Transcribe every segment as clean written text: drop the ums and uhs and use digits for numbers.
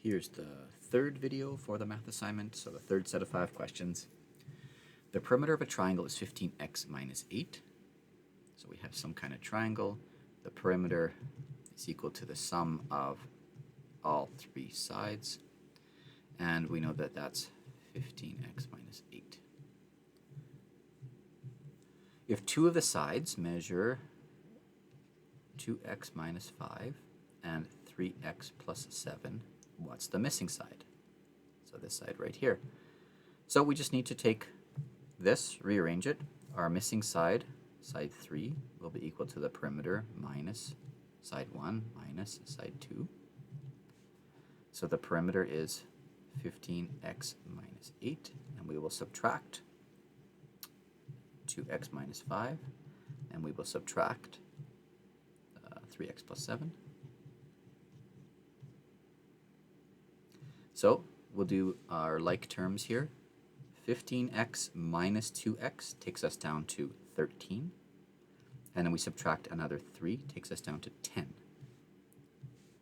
Here's the third video for the math assignment, so the third set of 5 questions. The perimeter of a triangle is 15x minus 8. So we have some kind of triangle. The perimeter is equal to the sum of all 3 sides. And we know that that's 15x minus 8. If 2 of the sides measure 2x minus 5 and 3x plus 7, what's the missing side? So this side right here. So we just need to take this, rearrange it. Our missing side, side 3, will be equal to the perimeter minus side 1 minus side 2. So the perimeter is 15x minus 8, and we will subtract 2x minus 5, and we will subtract 3x plus 7. So we'll do our like terms here. 15x minus 2x takes us down to 13. And then we subtract another 3, takes us down to 10.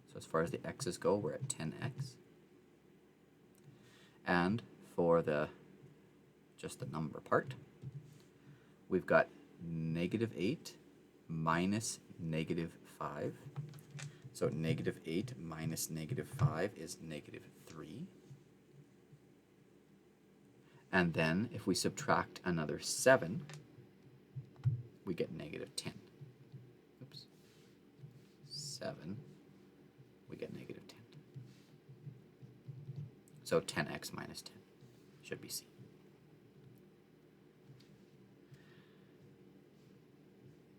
So as far as the x's go, we're at 10x. And for just the number part, we've got negative 8 minus negative 5. So negative 8 minus negative 5 is negative 3. And then if we subtract another 7, we get negative 10. Oops. 7, we get negative 10. So 10x minus 10 should be C.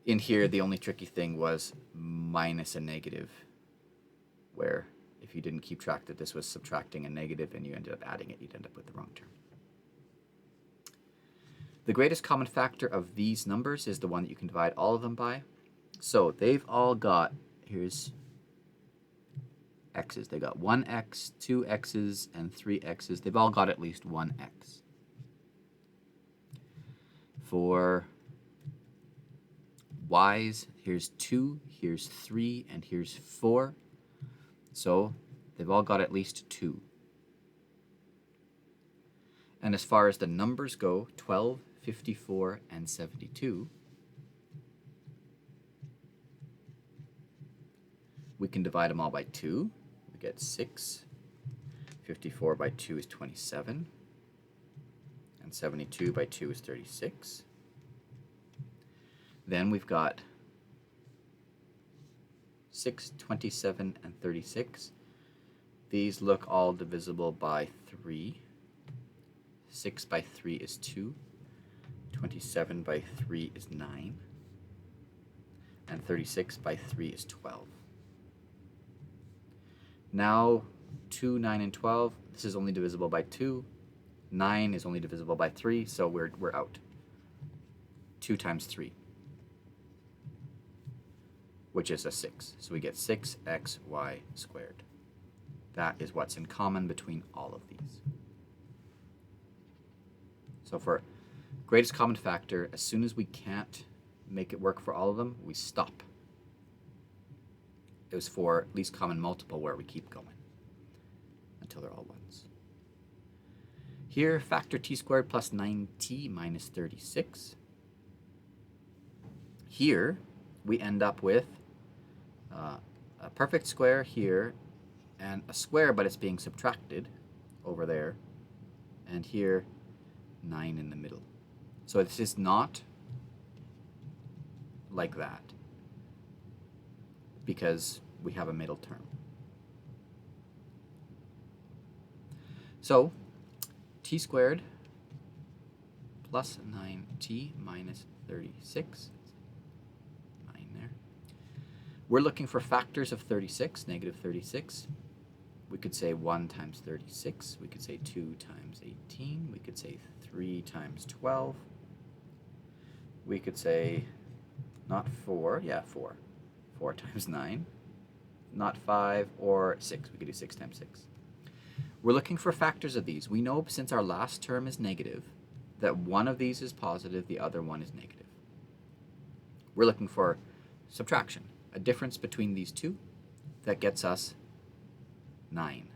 In here, the only tricky thing was minus a negative, where if you didn't keep track that this was subtracting a negative and you ended up adding it, you'd end up with the wrong term. The greatest common factor of these numbers is the one that you can divide all of them by. So they've all got, here's x's. They got 1x, 2x's, and 3x's. They've all got at least 1x. For y's, here's 2, here's 3, and here's 4. So they've all got at least 2. And as far as the numbers go, 12, 54, and 72, we can divide them all by 2. We get 6. 54 by 2 is 27. And 72 by 2 is 36. Then we've got 6, 27, and 36. These look all divisible by 3. 6 by 3 is 2. 27 by 3 is 9. And 36 by 3 is 12. Now, 2, 9, and 12, this is only divisible by 2. 9 is only divisible by 3, so we're out. 2 times 3, which is a 6. So we get 6xy squared. That is what's in common between all of these. So for greatest common factor, as soon as we can't make it work for all of them, we stop. It was for least common multiple where we keep going until they're all ones. Here, factor t squared plus 9t minus 36. Here, we end up with a perfect square here and a square, but it's being subtracted over there. And here, 9 in the middle. So this is not like that because we have a middle term. So t squared plus 9t minus 36, 9 there. We're looking for factors of 36, negative 36. We could say 1 times 36. We could say 2 times 18. We could say 3 times 12. We could say not 4. Yeah, 4. 4 times 9. Not 5 or 6. We could do 6 times 6. We're looking for factors of these. We know since our last term is negative that one of these is positive, the other one is negative. We're looking for subtraction, a difference between these two that gets us 9.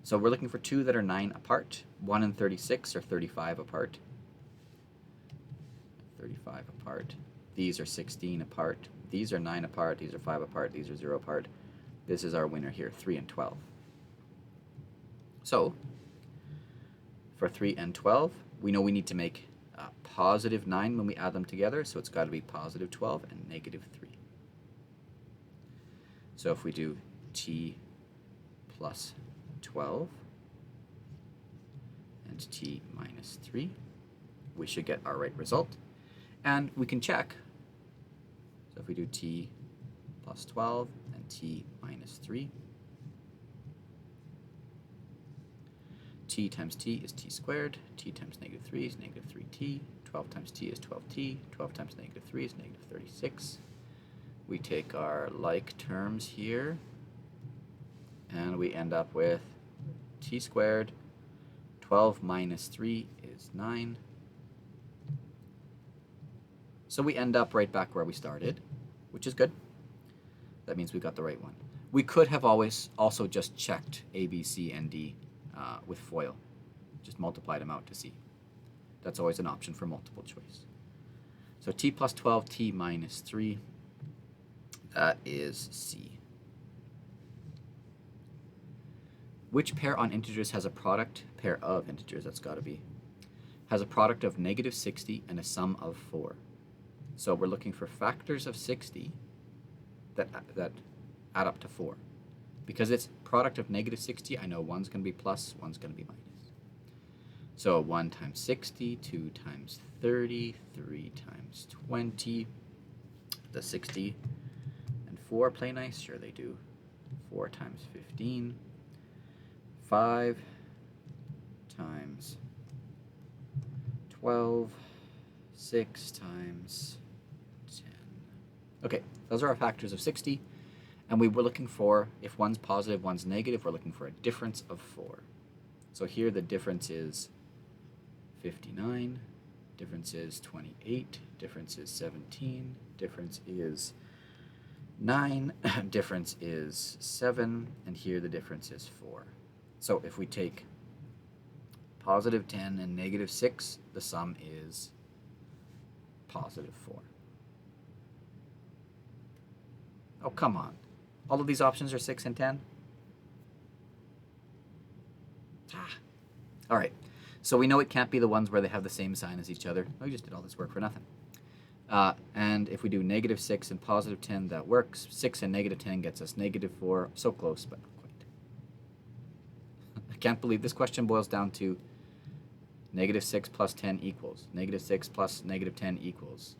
So we're looking for two that are 9 apart. 1 and 36 are 35 apart. 35 apart. These are 16 apart. These are 9 apart. These are 5 apart. These are 0 apart. This is our winner here, 3 and 12. So for 3 and 12, we know we need to make positive 9 when we add them together, so it's got to be positive 12 and negative 3. So if we do t plus 12 and t minus 3, we should get our right result. And we can check. So if we do t plus 12 and t minus 3, t times t is t squared, t times negative 3 is negative 3t, 12 times t is 12t, 12 times negative 3 is negative 36. We take our like terms here, and we end up with t squared, 12 minus 3 is 9. So we end up right back where we started, which is good. That means we got the right one. We could have always also just checked A, B, C, and D with FOIL. Just multiplied them out to C. That's always an option for multiple choice. So t plus 12, t minus 3, that is C. Which pair on integers has a product, pair of integers, that's got to be, has a product of negative 60 and a sum of 4? So we're looking for factors of 60 that add up to 4. Because it's product of negative 60, I know one's going to be plus, one's going to be minus. So 1 times 60, 2 times 30, 3 times 20. The 60 and 4 play nice? Sure they do. 4 times 15. 5 times 12. 6 times 10. Okay, those are our factors of 60. And we were looking for, if one's positive, one's negative, we're looking for a difference of 4. So here the difference is 59, difference is 28, difference is 17, difference is 9, difference is 7, and here the difference is 4. So if we take positive 10 and negative 6, the sum is positive 4. Oh, come on. All of these options are 6 and 10? All right. So we know it can't be the ones where they have the same sign as each other. Oh, we just did all this work for nothing. And if we do negative 6 and positive 10, that works. 6 and negative 10 gets us negative 4. So close, but not quite. I can't believe this question boils down to negative 6 plus 10 equals. Negative 6 plus negative 10 equals.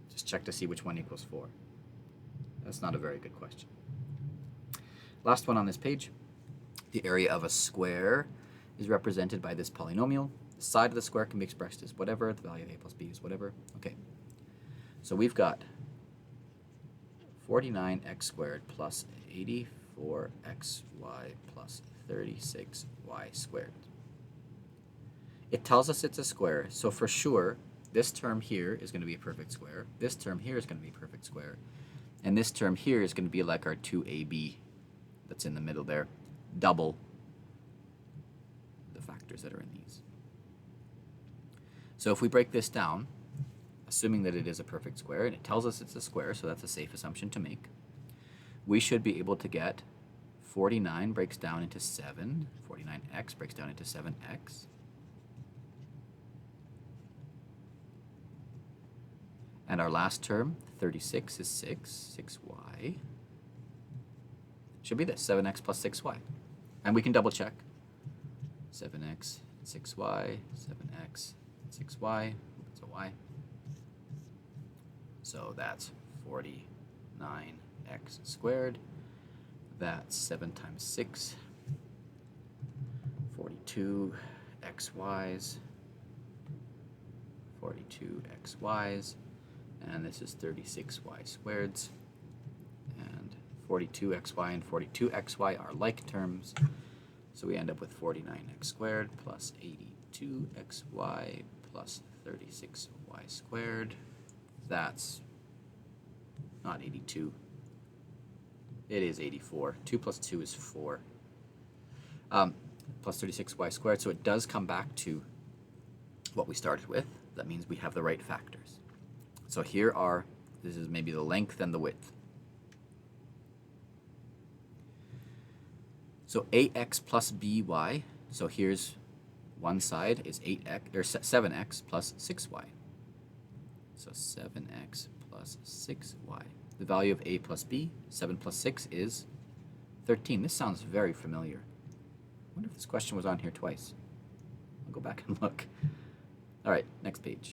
Just check to see which one equals 4. That's not a very good question. Last one on this page. The area of a square is represented by this polynomial. The side of the square can be expressed as whatever. The value of a plus b is whatever. Okay. So we've got 49x squared plus 84xy plus 36y squared. It tells us it's a square, so for sure, this term here is going to be a perfect square. This term here is going to be a perfect square. And this term here is going to be like our 2ab that's in the middle there, double the factors that are in these. So if we break this down, assuming that it is a perfect square, and it tells us it's a square, so that's a safe assumption to make, we should be able to get 49 breaks down into 7, 49x breaks down into 7x, and our last term, 36, is 6y. Should be this, 7x plus 6y. And we can double check. 7x, 6y, 7x, 6y, it's a y. So that's 49x squared. That's 7 times 6, 42 xy's, 42 xy's, and this is 36y squareds. And 42xy and 42xy are like terms, so we end up with 49x squared plus 82xy plus 36y squared. That's not 82. It is 84. 2 plus 2 is 4. plus 36y squared. So it does come back to what we started with. That means we have the right factors. So here are, this is maybe the length and the width. So ax plus by, so here's one side is 8x, or 7x plus 6y. So 7x plus 6y. The value of a plus b, 7 plus 6 is 13. This sounds very familiar. I wonder if this question was on here twice. I'll go back and look. All right, next page.